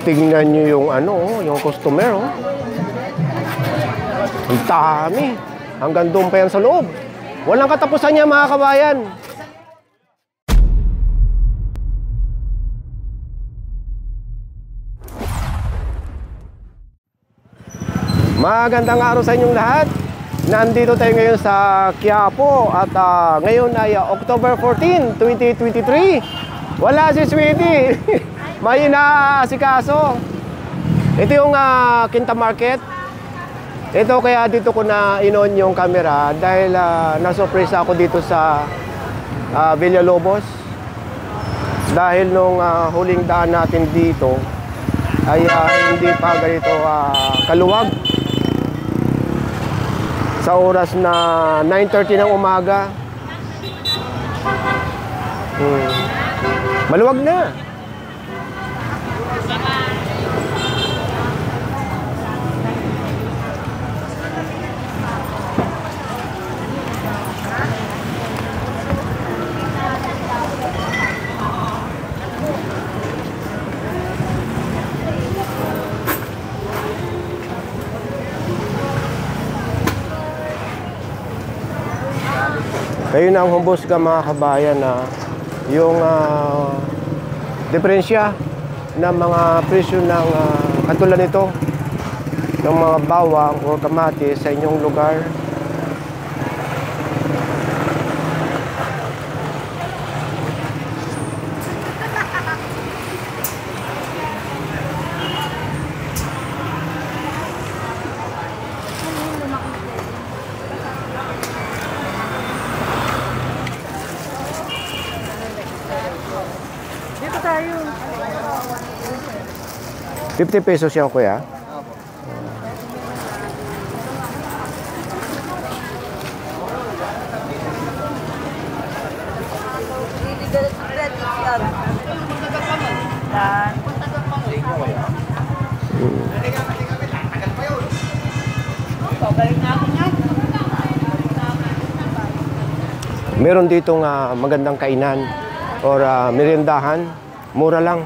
Tingnan nyo yung ano, yung customer, oh. Ang dami. Hanggang doon pa yan sa loob. Walang katapusan niya, mga kabayan. Magandang araw sa inyong lahat. Nandito tayo ngayon sa Quiapo at ngayon ay October 14, 2023. Wala si Sweetie. May inaasikaso. Ito yung Quinta Market. Ito kaya dito ko na inon yung camera dahil na-surprise ako dito sa Villalobos. Dahil nung huling daan natin dito ay hindi pa ganito kaluwag. Sa oras na 9:30 ng umaga. Maluwag na. Kayo na ang humbos ka, mga kabayan, na yung diferensya ng mga presyo ng katulad nito ng mga bawang o kamatis sa inyong lugar. Dito tayo. 50 pesos yan, kuya. Meron ditong magandang kainan or merindahan, mura lang.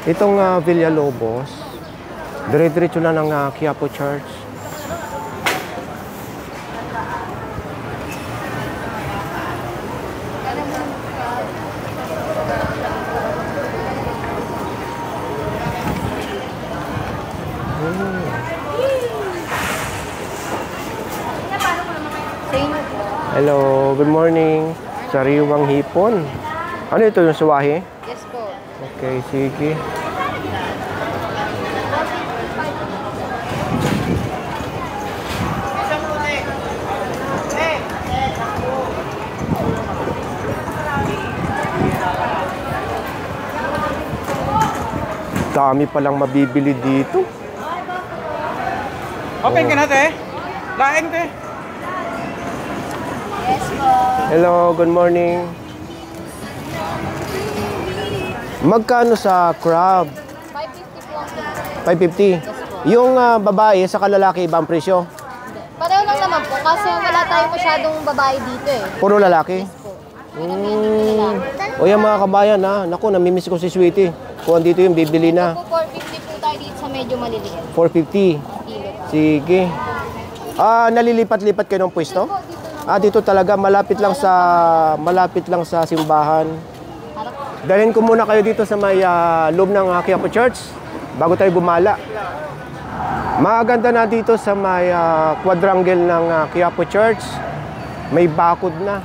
Itong Villalobos, dire-diretso na ng Quiapo Church. Hello, good morning. Sariwang hipon. Ano ito, yung suwahe? Yes po. Okay, sige. Dami palang mabibili dito. Open ka na, te. Laing, te. Yes po. Hello, good morning. Magkano sa crab? 550 po. 550. Yung babae sa lalaki, ibang presyo? Pareho lang naman po kasi wala tayong masyadong babae dito eh. Puro lalaki? Yes po. O yan, mga kabayan, naku, namimiss ko si Sweetie. Kung andito yung bibili na. Po 450 po tayo dito sa medyo maliliit. 450. Kilo. Sige. Nalilipat-lipat kayo ng pwesto? Dito talaga malapit lang sa simbahan. Dalhin ko muna kayo dito sa may loob ng Quiapo Church bago tayo bumala. Maganda na dito sa may quadrangle ng Quiapo Church. May bakod na.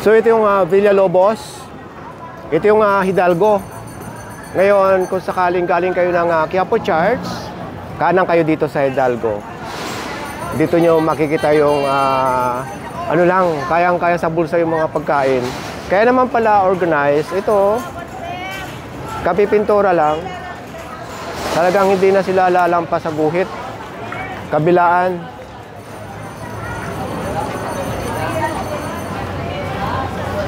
So ito yung Villalobos. Ito yung Hidalgo. Ngayon, kung sakaling galing kayo ng Quiapo Church, kanan kayo dito sa Hidalgo. Dito nyo makikita yung ano lang, kayang-kaya sa bulsa yung mga pagkain. Kaya naman pala organized. Ito, kapipintura lang. Talagang hindi na sila lalampas sa guhit. Kabilaan.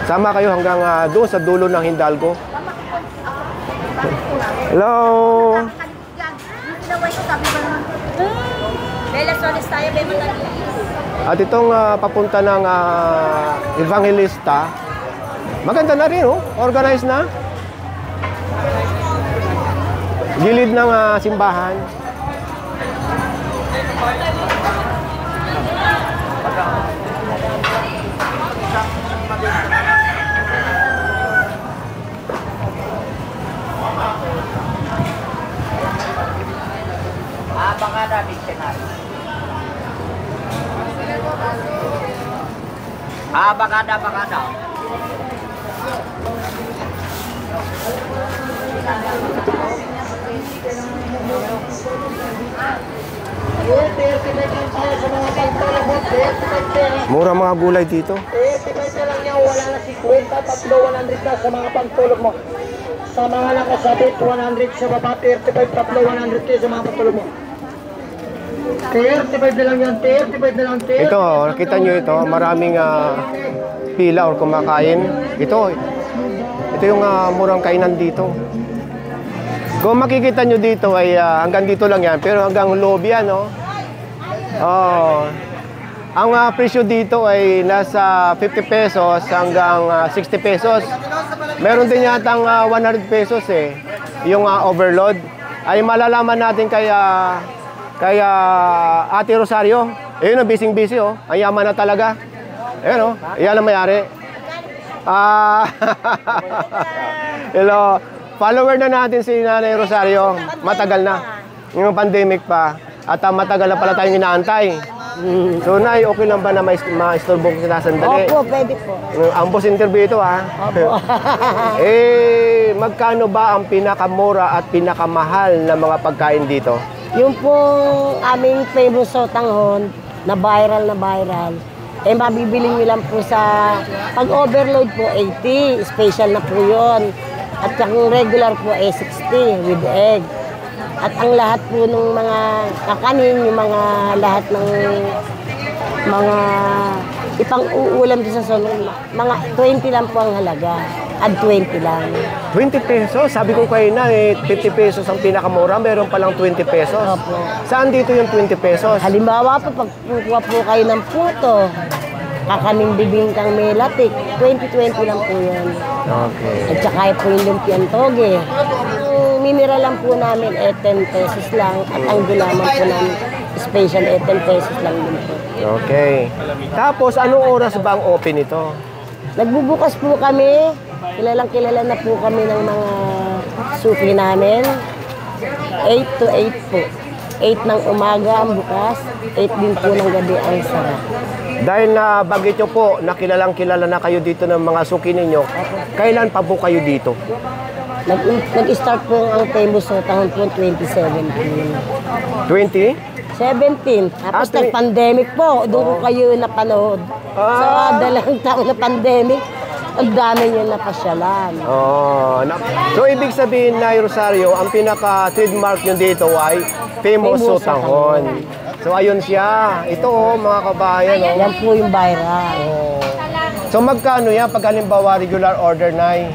Sama kayo hanggang doon sa dulo ng Hidalgo. Hello! At itong papunta ng Evangelista, maganda na rin, oh. Organized na. Gilid ng simbahan. Bakada dictionary. Bakada. Mura mga gulay dito. Lang niya, wala na 50, tatlo, 100 na sa mga pagtulog mo. Sa mga nakasabit, 100 sa baba, 35, tatlo, 100 kayo sa mga pagtulog mo. 35 na lang yan, 35 na lang, 35. Ito, nakita nyo ito, maraming pila or kumakain. Ito yung murang kainan dito. Kung makikita nyo dito ay hanggang dito lang yan, pero hanggang lobby yan, no? Oh. Ang presyo dito ay nasa 50 pesos hanggang 60 pesos. Meron din yatang 100 pesos eh, yung overload. Ay malalaman natin kaya Ate Rosario. Ayun, busy-busy, oh. Ang yaman na talaga. Ayun, oh. Iyan ang mayari. Hello. Follower na natin si Nanay Rosario. Matagal na. Yung pandemic pa. At matagal na pala tayong inaantay. So, Nay, okay lang ba na ma-istorbo ko sila sandali? Opo, pwede po. Ang boss interview ito, ha? Opo. Magkano ba ang pinakamura at pinakamahal na mga pagkain dito? Yung pong aming famous sotanghon na viral, mabibili nyo lang po sa pag-overload po 80, special na po yun. At yung regular po 60 with egg. At ang lahat po ng mga kakanin, yung mga lahat ng mga ipang-uulam sa salon, mga 20 lang po ang halaga. At 20 lang. 20 pesos? Sabi ko kayo na, 50 pesos ang pinakamura, meron palang 20 pesos. Opo. Saan dito yung 20 pesos? Halimbawa po, pag kukuha po kayo ng puto, kakaning bibingkang may latik, 20-20 lang po yan. Okay. At saka po yung lumpiang toge. Ang mineral lang po namin 10 pesos lang at ang gulaman po namin special 10 pesos lang din po. Okay. Tapos, anong oras ba ang open ito? Nagbubukas po kami, kilala na po kami ng mga suki namin. 8 to 8 po. 8 ng umaga ang bukas, 8 din po ng gabi ang sara. Dahil na bagay nyo po, kilala na kayo dito ng mga suki ninyo, kailan pa po kayo dito? Nag-start po ang famous sotanghon po 2017. 20? 17. Tapos Ah, nag-pandemic po. Doon ko kayo napanood. Sa dalawang taon na pandemic, ang dami niyo napasyalan. Oh, so ibig sabihin na Rosario, ang pinaka-trademark nyo dito ay famous sotanghon. So ayun siya. Ito mga kabayan. Yan po yung viral. Oh. So magkano yan pag halimbawa regular order na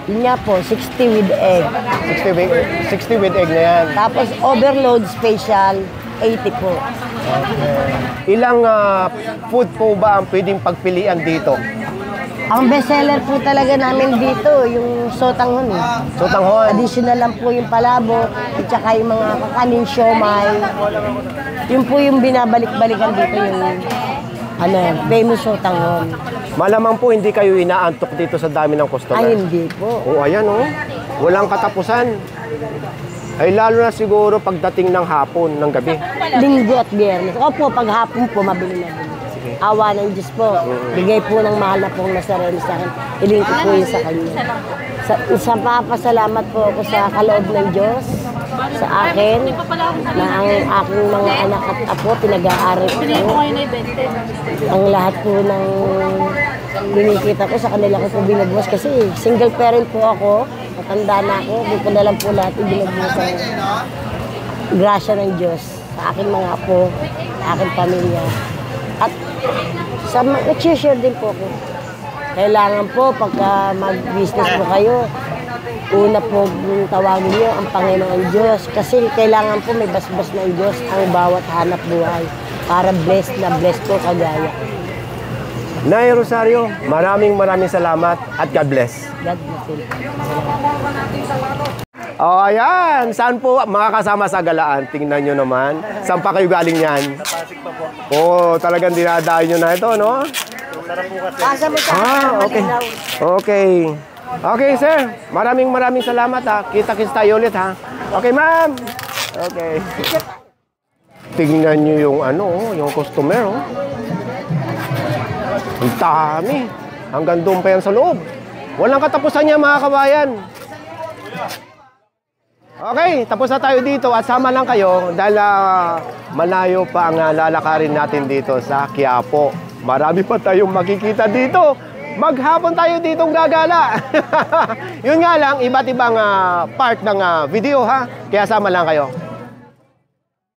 Yun nga po, 60 with egg. 60 with egg na yan. Tapos overload special, 80 po. Ilang food po ba ang pwedeng pagpilian dito? Ang bestseller po talaga namin dito, yung sotanghon. Sotanghon. Additional lang po yung palabok, at saka yung mga kakanin, siomay. Yun po yung binabalik-balikan dito, yung famous sotanghon. Malamang po hindi kayo inaantok dito sa dami ng customer. Ay, hindi po. Oh, ayan oh. Walang katapusan. Ay lalo na siguro pagdating ng hapon, ng gabi. Linggo at biyernes. Opo, pag hapon po, mabili na din. awa ng Diyos po. Bigay po ng mahal na pong Nazareno sa akin. Hiling ko po yun sa kanya. Sa papasalamat po ako sa kaloob ng Diyos sa akin na ang aking mga anak at apo pinag-aaral ko. Ang lahat po ng binikita ko sa kanila ko po binagwas kasi single parent po ako. Matanda na ako. Hindi ko na lang po lahat ibinagwas ang grasya ng Diyos sa aking mga apo, sa aking pamilya. At sa nag-share din po ako. Kailangan po pagka mag-business po kayo, una po tawagin niyo ang Panginoon Diyos kasi kailangan po may basbas ng Diyos ang bawat hanap buhay para blessed na blessed po kagaya. Nay Rosario, maraming salamat at God bless. God bless you. Oh, ayan. Saan po mga kasama sa galaan? Tingnan nyo naman. Saan pa kayo galing yan? Sa Pasig pa po. Oh, talagang dinadayo nyo na ito, no? Pasa mo sa Okay. Okay. Okay, sir. Maraming salamat, ha. Kita-kits tayo ulit, ha. Okay, ma'am. Okay. Tingnan nyo yung yung customer, oh. Ang dami. Hanggang doon pa yan sa loob. Walang katapusan niya, mga kabayan. Okay, tapos na tayo dito at sama lang kayo dahil malayo pa ang lalakarin natin dito sa Quiapo. Marami pa tayong makikita dito. Maghapon tayo ditong gagala. Yun nga lang, iba't ibang part ng video, ha? Kaya sama lang kayo.